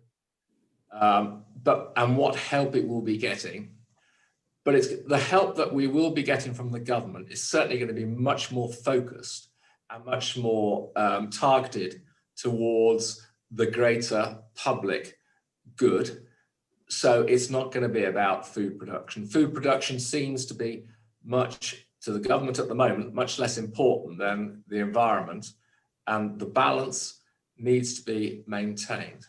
and what help it will be getting. But it's the help that we will be getting from the government is certainly going to be much more focused and much more targeted towards the greater public good. So it's not going to be about food production. Food production seems to be much, to the government at the moment, much less important than the environment, and the balance needs to be maintained.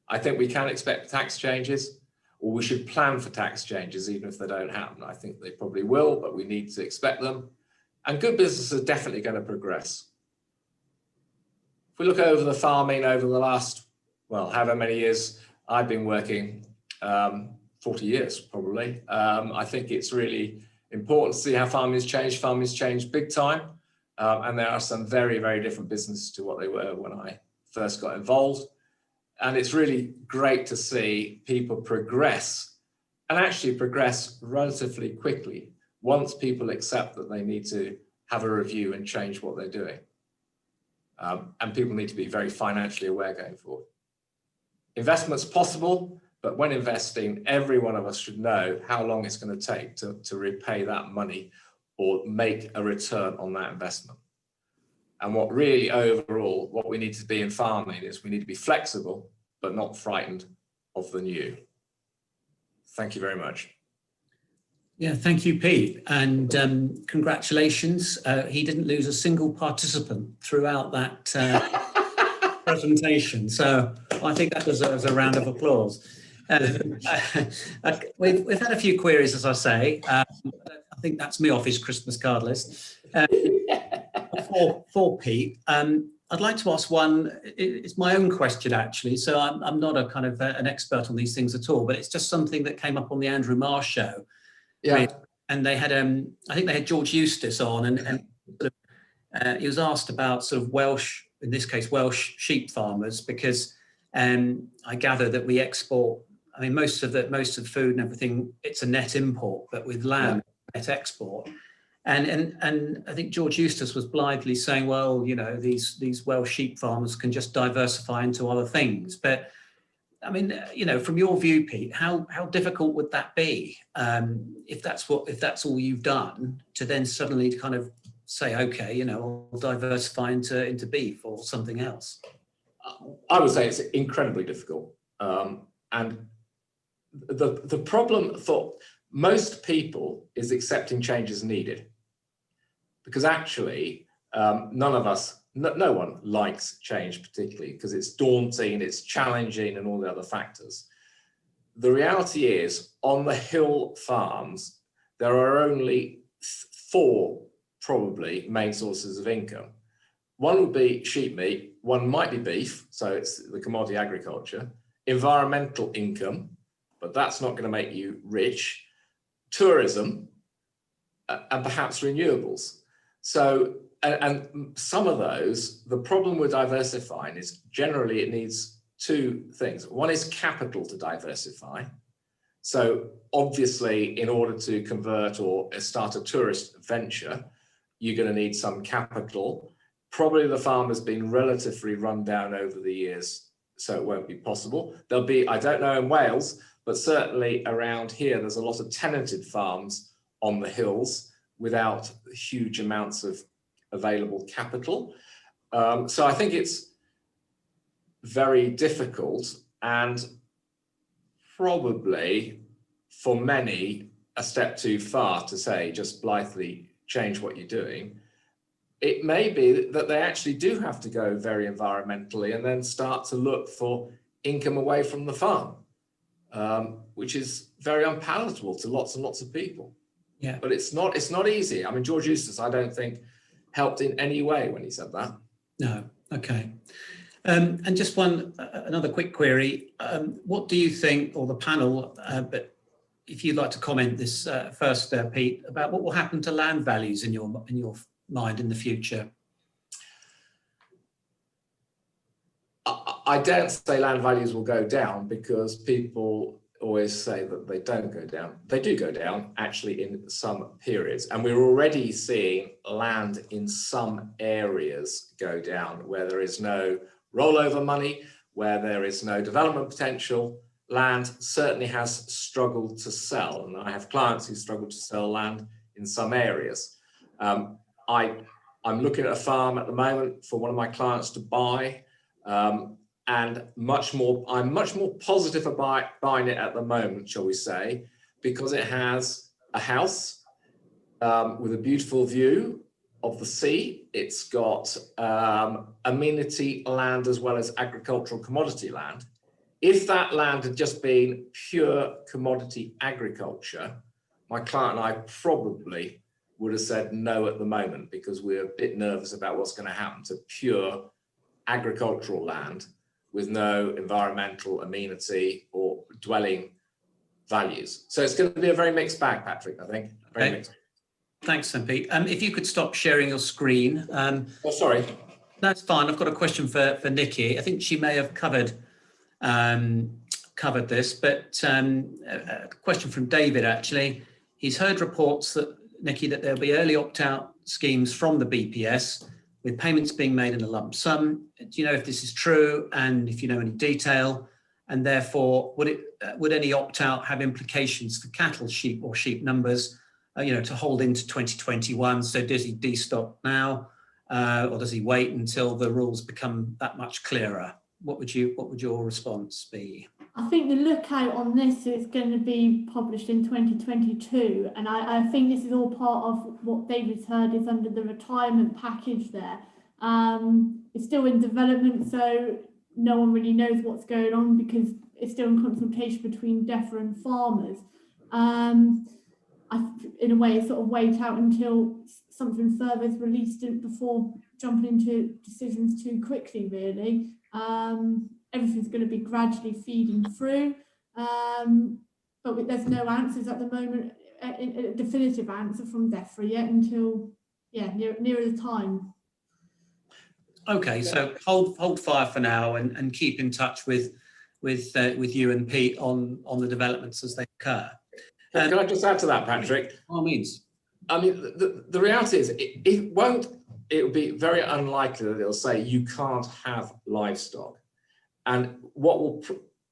I think we can expect tax changes, or we should plan for tax changes even if they don't happen. I think they probably will, but we need to expect them. And good businesses are definitely going to progress. If we look over the farming over the last, well, however many years I've been working, 40 years probably, I think it's really important to see how farming has changed. Farming has changed big time. And there are some very, very different businesses to what they were when I first got involved. And it's really great to see people progress and actually progress relatively quickly once people accept that they need to have a review and change what they're doing. And people need to be very financially aware going forward. Investment's possible, but when investing, every one of us should know how long it's going to take to repay that money or make a return on that investment. And what really overall, what we need to be in farming is we need to be flexible, but not frightened of the new. Thank you very much. Yeah, thank you, Pete. And congratulations. He didn't lose a single participant throughout that presentation. So I think that deserves a round of applause. We've had a few queries, as I say. I think that's me off his Christmas card list. For Pete, I'd like to ask one. It's my own question, actually. So I'm not a kind of an expert on these things at all, but it's just something that came up on the Andrew Marsh show. Yeah. And they had, I think they had George Eustace on, and he was asked about sort of Welsh, in this case, Welsh sheep farmers, because I gather that we export. I mean, most of the food and everything, it's a net import, but with lamb, net export. And I think George Eustace was blithely saying, well, you know, these Welsh sheep farmers can just diversify into other things. But I mean, you know, from your view, Pete, how difficult would that be if that's all you've done, to then suddenly kind of say, okay, you know, I'll diversify into beef or something else? I would say it's incredibly difficult, and the problem for most people is accepting change as needed, because actually none of us. No one likes change particularly, because it's daunting, it's challenging, and all the other factors. The reality is, on the hill farms, there are only 4 probably main sources of income. One would be sheep meat, one might be beef, so it's the commodity agriculture, environmental income, but that's not going to make you rich, tourism, and perhaps renewables. So, and some of those, the problem with diversifying is generally it needs 2 things. One is capital to diversify. So obviously, in order to convert or start a tourist venture, you're going to need some capital. Probably the farm has been relatively run down over the years, so it won't be possible. There'll be, I don't know in Wales, but certainly around here, there's a lot of tenanted farms on the hills without huge amounts of available capital. So I think it's very difficult, and probably for many a step too far to say just blithely change what you're doing. It may be that they actually do have to go very environmentally and then start to look for income away from the farm, which is very unpalatable to lots and lots of people. Yeah, but it's not easy. I mean, George Eustace, I don't think helped in any way when he said that. no, okay. And just another quick query. What do you think, or the panel, but if you'd like to comment this first, Pete, about what will happen to land values in your mind in the future? I don't say land values will go down, because people always say that they don't go down. They do go down, actually, in some periods. And we're already seeing land in some areas go down where there is no rollover money, where there is no development potential. Land certainly has struggled to sell. And I have clients who struggle to sell land in some areas. I'm looking at a farm at the moment for one of my clients to buy. And I'm much more positive about buying it at the moment, shall we say, because it has a house with a beautiful view of the sea. It's got amenity land as well as agricultural commodity land. If that land had just been pure commodity agriculture, my client and I probably would have said no at the moment, because we're a bit nervous about what's going to happen to pure agricultural land with no environmental amenity or dwelling values. So it's going to be a very mixed bag, Patrick, I think. Very mixed. Thanks, then, Pete. If you could stop sharing your screen. Oh, sorry. That's fine. I've got a question for Nikki. I think she may have covered this, but a question from David, actually. He's heard reports that, Nikki, that there'll be early opt-out schemes from the BPS with payments being made in a lump sum. Do you know if this is true, and if you know any detail? And therefore, would any opt-out have implications for cattle, sheep, or sheep numbers, to hold into 2021? So does he destock now, or does he wait until the rules become that much clearer? What would your response be? I think the lookout on this is going to be published in 2022, and I think this is all part of what David's heard is under the retirement package there. It's still in development, so no one really knows what's going on, because it's still in consultation between DEFRA and farmers. In a way, sort of wait out until something further is released before jumping into decisions too quickly, really. Everything's going to be gradually feeding through, but there's no answers at the moment, a definitive answer from DEFRA yet, until nearer the time. Okay, so hold fire for now, and keep in touch with you and Pete on the developments as they occur. Can I just add to that, Patrick? By all means. I mean, the reality is, it would be very unlikely that it'll say you can't have livestock. And what will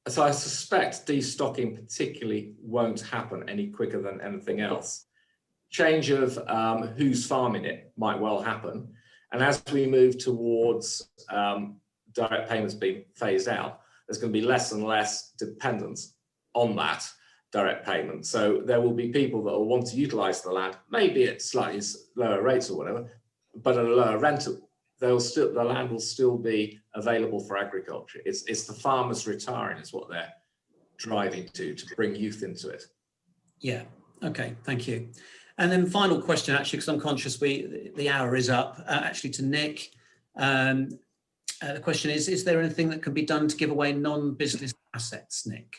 So I suspect destocking particularly won't happen any quicker than anything else. Change of who's farming it might well happen. And as we move towards direct payments being phased out, there's going to be less and less dependence on that direct payment. So there will be people that will want to utilize the land, maybe at slightly lower rates or whatever, but at a lower rental. The land will still be available for agriculture. It's the farmers retiring is what they're driving to bring youth into it. Yeah, okay, thank you. And then final question, actually, because I'm conscious the hour is up, actually to Nick. The question is there anything that can be done to give away non-business assets, Nick?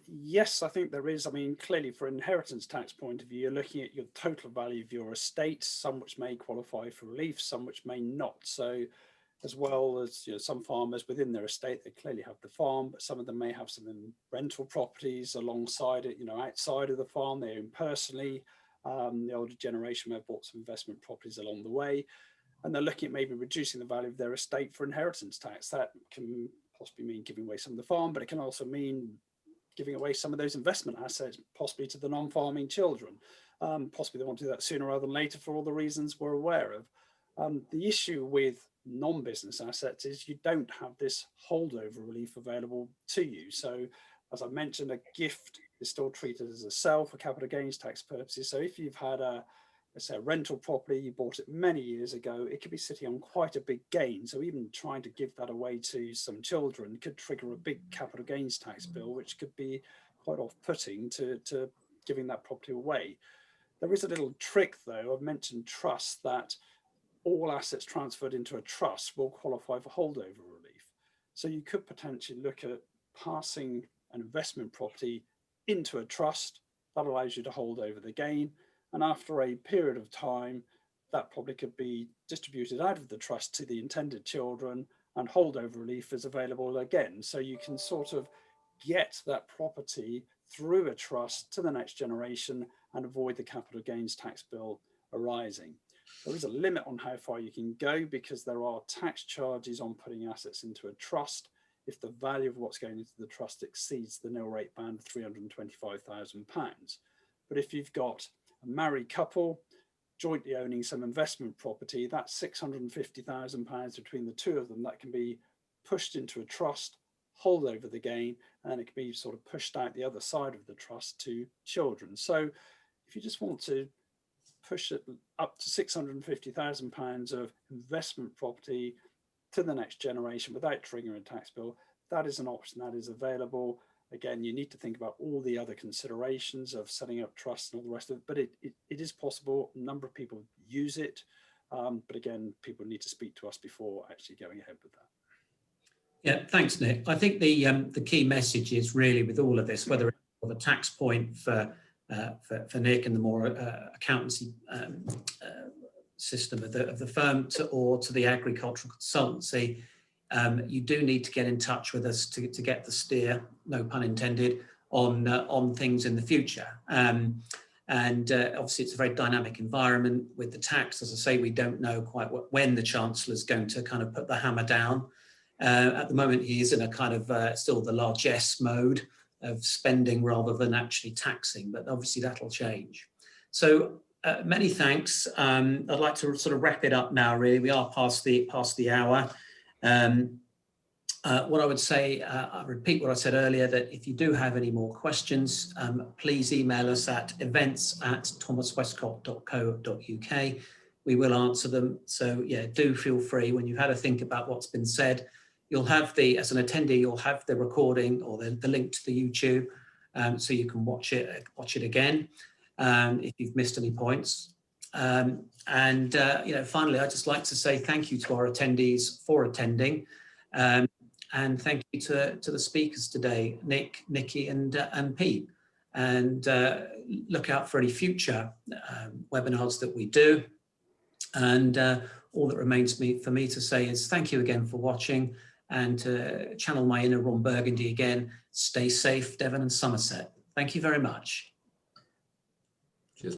Yes, I think there is. I mean, clearly for inheritance tax point of view, you're looking at your total value of your estate, some which may qualify for relief, some which may not. So as well as, you know, some farmers within their estate, they clearly have the farm, but some of them may have some rental properties alongside it, you know, outside of the farm, they own personally. The older generation may have bought some investment properties along the way, and they're looking at maybe reducing the value of their estate for inheritance tax. That can possibly mean giving away some of the farm, but it can also mean giving away some of those investment assets, possibly to the non-farming children. Possibly they want to do that sooner rather than later for all the reasons we're aware of. The issue with non-business assets is you don't have this holdover relief available to you. So as I mentioned, a gift is still treated as a sale for capital gains tax purposes. So if you've had let's say a rental property, you bought it many years ago, it could be sitting on quite a big gain. So even trying to give that away to some children could trigger a big capital gains tax bill, which could be quite off-putting to giving that property away. There is a little trick though. I've mentioned trust, that all assets transferred into a trust will qualify for holdover relief. So you could potentially look at passing an investment property into a trust that allows you to hold over the gain. And after a period of time, that probably could be distributed out of the trust to the intended children, and holdover relief is available again. So you can sort of get that property through a trust to the next generation and avoid the capital gains tax bill arising. There is a limit on how far you can go because there are tax charges on putting assets into a trust if the value of what's going into the trust exceeds the nil rate band of £325,000. But if you've got a married couple jointly owning some investment property, that's £650,000 between the two of them that can be pushed into a trust, hold over the gain, and it can be sort of pushed out the other side of the trust to children. So if you just want to push it up to £650,000 of investment property to the next generation without triggering a tax bill, that is an option that is available. Again, you need to think about all the other considerations of setting up trusts and all the rest of it, but it is possible. A number of people use it, but again, people need to speak to us before actually going ahead with that. Yeah, thanks, Nick. I think the key message is really with all of this, whether it's the tax point for Nick and the more accountancy system of the firm or to the agricultural consultancy, you do need to get in touch with us to get the steer, no pun intended, on things in the future. And obviously it's a very dynamic environment with the tax. As I say, we don't know quite when the Chancellor's going to kind of put the hammer down. At the moment, he is in a kind of still the largesse mode of spending rather than actually taxing, but obviously that'll change. So many thanks. I'd like to sort of wrap it up now, really. We are past the hour. What I would say, I'll repeat what I said earlier, that if you do have any more questions, please email us at events@thomaswestcott.co.uk. We will answer them. So yeah, do feel free when you've had a think about what's been said. You'll have as an attendee, you'll have the recording or the link to the YouTube, so you can watch it again if you've missed any points. Finally, I'd just like to say thank you to our attendees for attending, and thank you to the speakers today, Nick, Nikki, and Pete. And look out for any future webinars that we do. And all that remains for me to say is thank you again for watching, and to channel my inner Ron Burgundy again, stay safe, Devon and Somerset. Thank you very much.